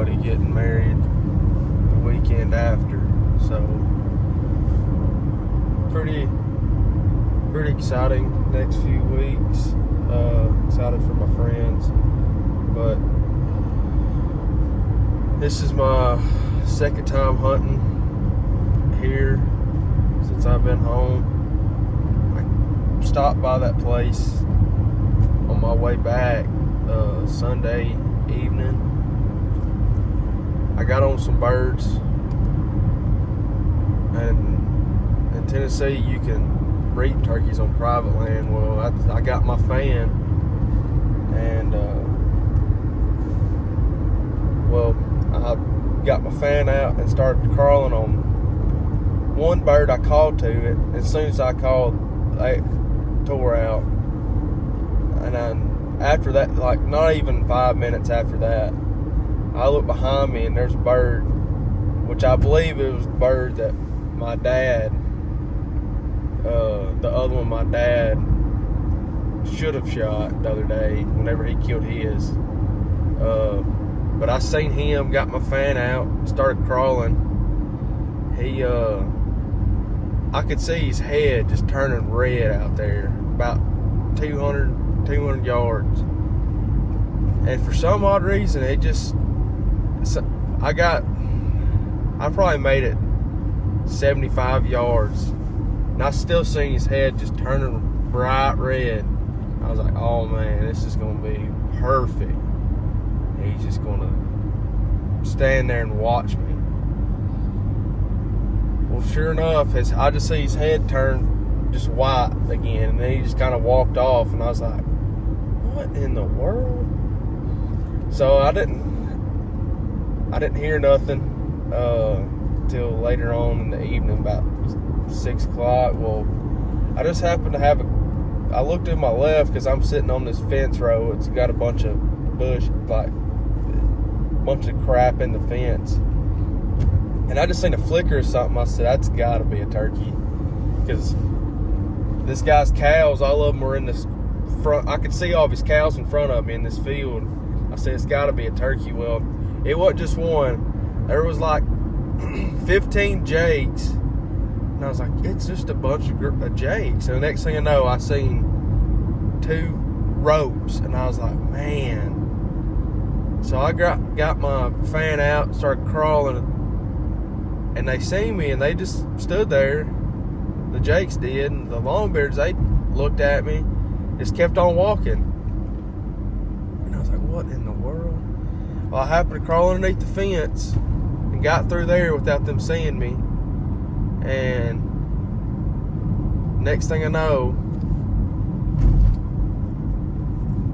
buddy getting married the weekend after. So pretty exciting next few weeks. Excited for my friends. But this is my second time hunting here since I've been home. I stopped by that place on my way back Sunday evening. I got on some birds, and in Tennessee you can breed turkeys on private land. Well, I got my fan, and I got my fan out and started crawling on one bird. I called to it. As soon as I called, it tore out. And after that, like not even 5 minutes after that, I looked behind me and there's a bird, which I believe it was the bird that my dad, the other one my dad should have shot the other day whenever he killed his. But I seen him, got my fan out, started crawling. I could see his head just turning red out there, about 200 yards. And for some odd reason, I probably made it 75 yards. And I still seen his head just turning bright red. I was like, oh man, this is going to be perfect. He's just going to stand there and watch me. Well, sure enough, I just see his head turn just white again, and then he just kind of walked off, and I was like, what in the world? So I didn't hear nothing till later on in the evening, about 6 o'clock. Well, I just happened to I looked to my left because I'm sitting on this fence row. It's got a bunch of bush, like bunch of crap in the fence, and I just seen a flicker or something. I said, that's got to be a turkey, because this guy's cows, all of them were in this front. I could see all of his cows in front of me in this field. I said, it's got to be a turkey. Well, it wasn't just one. There was like 15 jakes, and I was like, it's just a bunch of jakes. And the next thing I know, I seen 2 ropes, and I was like, man. So I got my fan out, started crawling, and they seen me, and they just stood there. The jakes did, and the longbeards, they looked at me, just kept on walking. And I was like, what in the world? Well, I happened to crawl underneath the fence and got through there without them seeing me. And next thing I know,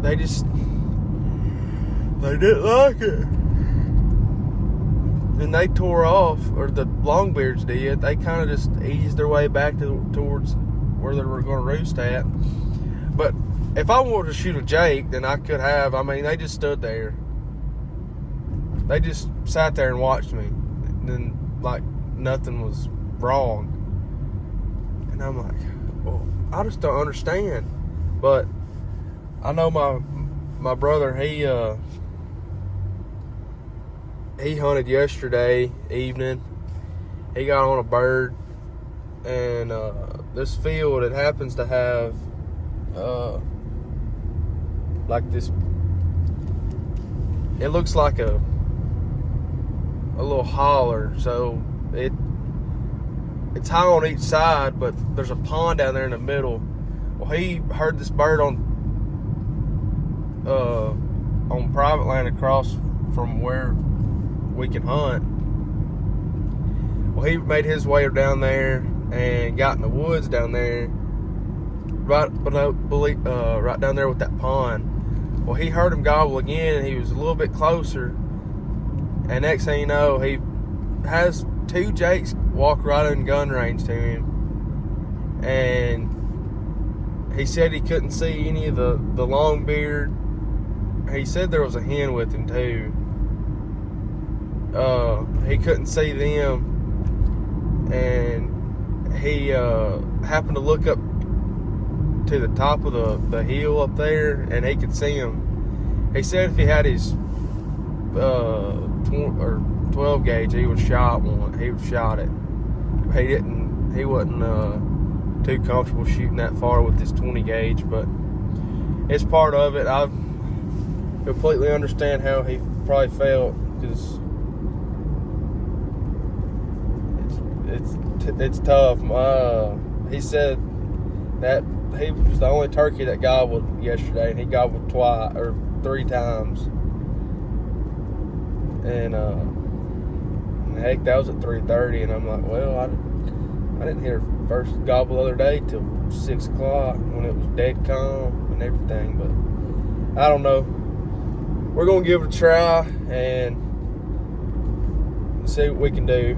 they didn't like it. And they tore off, or the longbeards did. They kind of just eased their way back towards where they were going to roost at. But if I wanted to shoot a jake, then I could have. I mean, they just stood there. They just sat there and watched me. And then, like, nothing was wrong. And I'm like, well, I just don't understand. But I know my brother, he hunted yesterday evening. He got on a bird, and this field, it happens to have like this, it looks like a little holler. So it's high on each side, but there's a pond down there in the middle. Well, he heard this bird on private land across from where we can hunt. Well, he made his way down there and got in the woods down there, right down there with that pond. Well, he heard him gobble again, and he was a little bit closer. And next thing you know, he has 2 jakes walk right in gun range to him, and he said he couldn't see any of the longbeard. He said there was a hen with him too. He couldn't see them, and he happened to look up to the top of the hill up there, and he could see them. He said if he had his 12 gauge. He was shot one. He was shot it. He didn't. He wasn't too comfortable shooting that far with this 20 gauge, but it's part of it. I completely understand how he probably felt, because it's tough. He said that he was the only turkey that gobbled yesterday, and he gobbled twice or 3 times. And heck, that was at 3:30, and I'm like, well, I didn't hear first gobble the other day till 6 o'clock when it was dead calm and everything. But I don't know. We're gonna give it a try and see what we can do.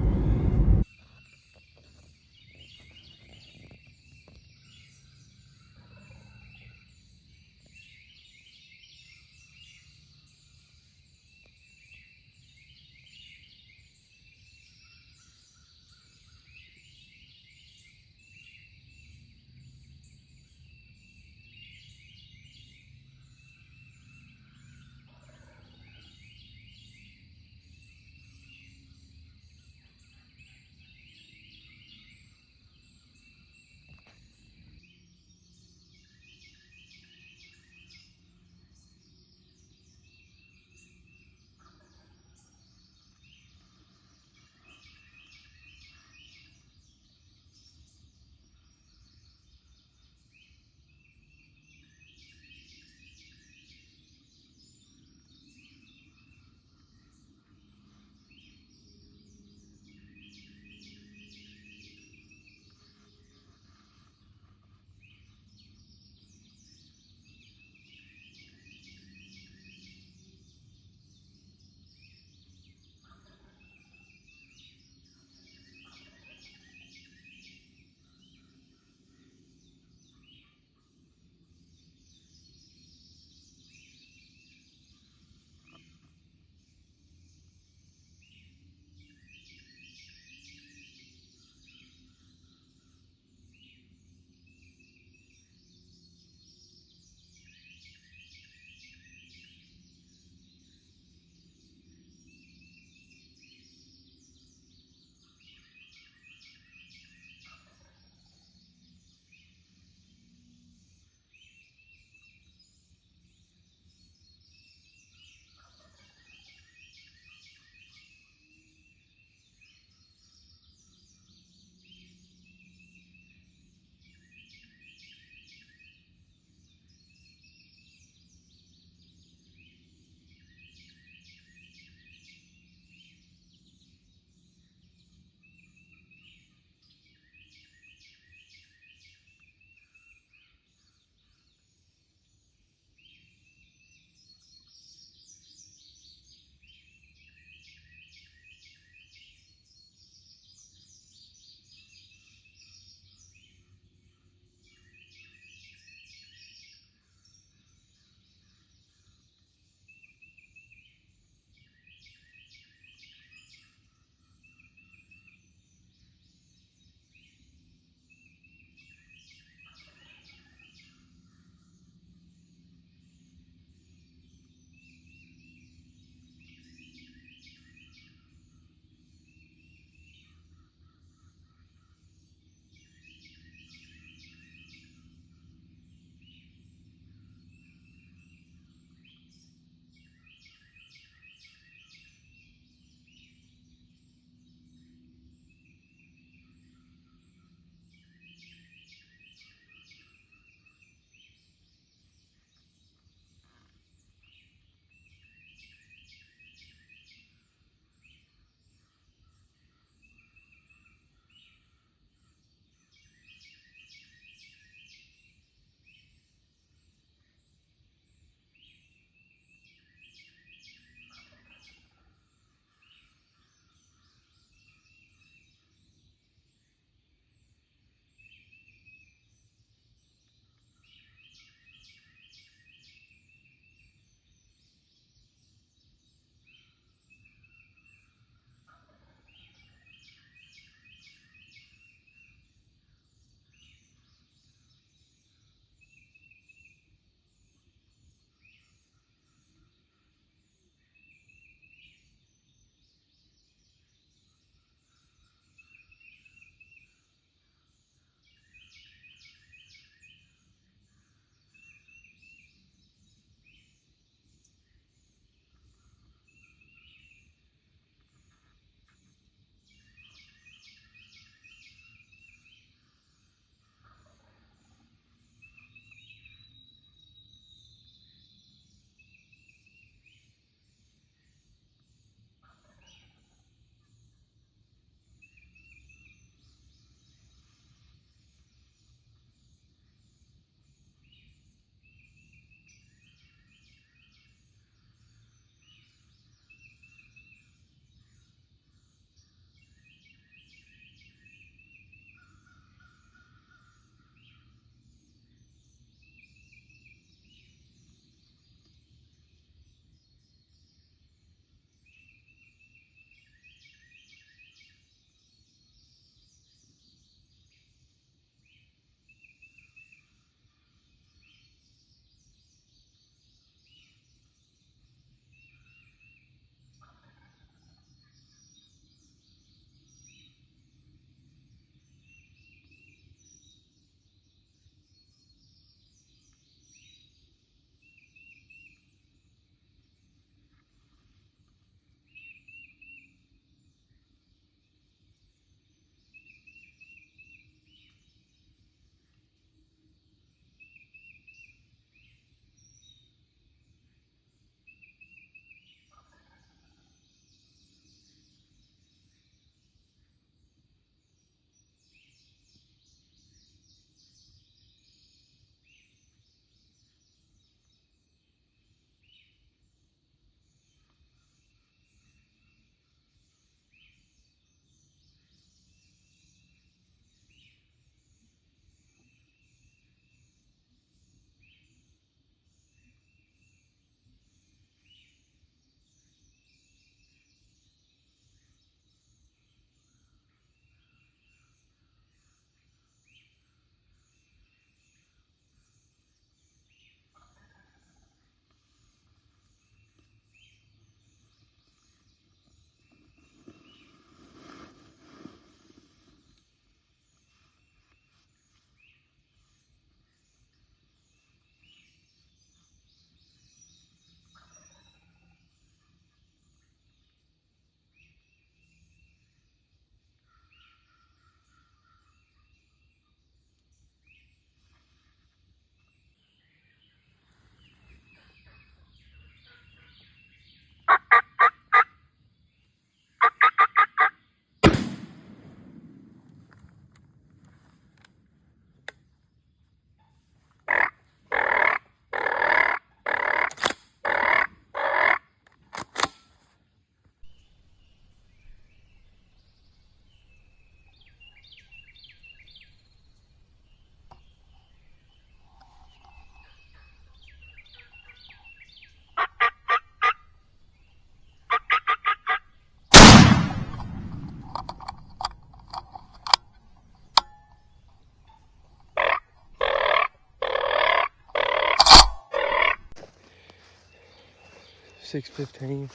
6:15.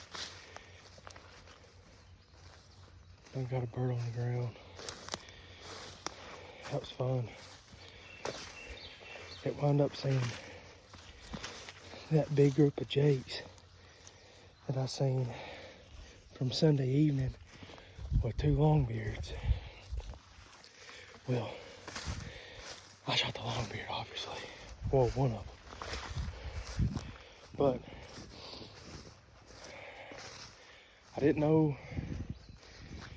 I got a bird on the ground. That was fun. It wound up seeing that big group of jakes that I seen from Sunday evening with 2 longbeards. Well, I shot the longbeard, obviously. Well, one of them. But I didn't know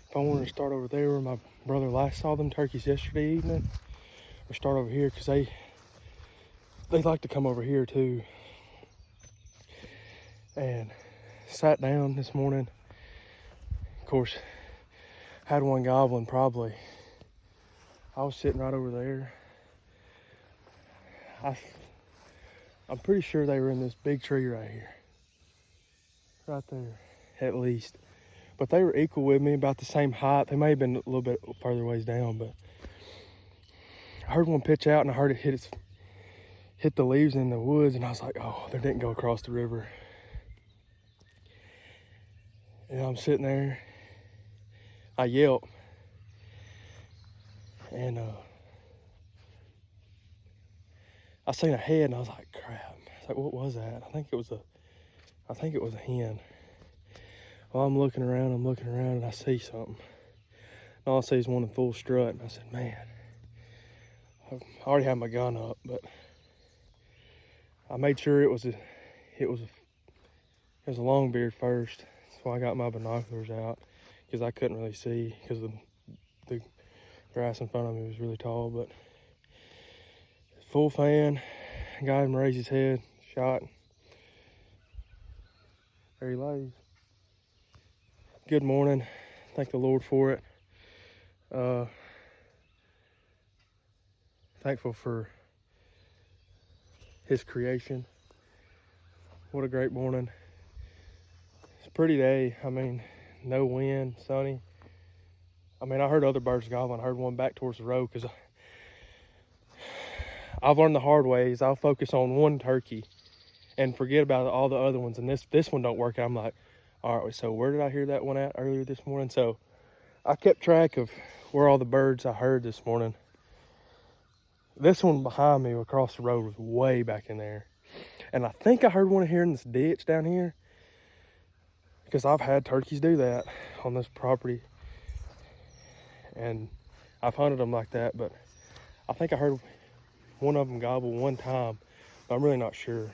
if I wanted to start over there where my brother last saw them turkeys yesterday evening, or start over here, because they like to come over here too. And sat down this morning. Of course, had one gobbling probably. I was sitting right over there. I'm pretty sure they were in this big tree right here. Right there, at least. But they were equal with me, about the same height. They may have been a little bit further ways down, but I heard one pitch out and I heard it hit the leaves in the woods, and I was like, oh, they didn't go across the river. And I'm sitting there, I yelp, and I seen a head, and I was like, crap. I was like, what was that? I think it was a hen. Well, I'm looking around, and I see something. And all I see is one in full strut, and I said, man, I already had my gun up, but I made sure it was a longbeard first. So I got my binoculars out, because I couldn't really see, because the grass in front of me was really tall. But full fan, got him, raised his head, shot. There he lays. Good morning. Thank the Lord for it. Thankful for his creation. What a great morning. It's a pretty day. I mean, no wind, sunny. I mean, I heard other birds gobbling. I heard one back towards the road, because I've learned the hard way is I'll focus on one turkey and forget about all the other ones. And this one don't work out. I'm like, all right, so where did I hear that one at earlier this morning? So I kept track of where all the birds I heard this morning. This one behind me across the road was way back in there. And I think I heard one here in this ditch down here, because I've had turkeys do that on this property. And I've hunted them like that, but I think I heard one of them gobble one time, but I'm really not sure.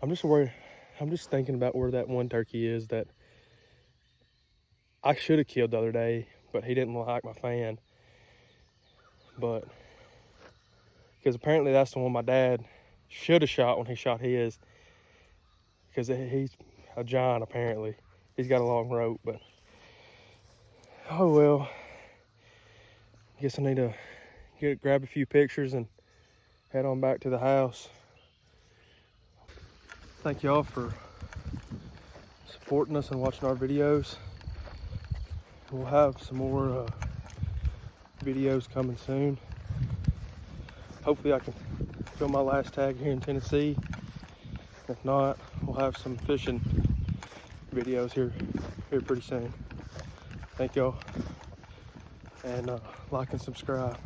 I'm just worried. I'm just thinking about where that one turkey is that I should have killed the other day, but he didn't like my fan. But because apparently that's the one my dad should have shot when he shot his, because he's a giant apparently. He's got a long rope, but oh well. Guess I need to grab a few pictures and head on back to the house. Thank y'all for supporting us and watching our videos. We'll have some more videos coming soon. Hopefully I can film my last tag here in Tennessee. If not, we'll have some fishing videos here pretty soon. Thank y'all, and like and subscribe.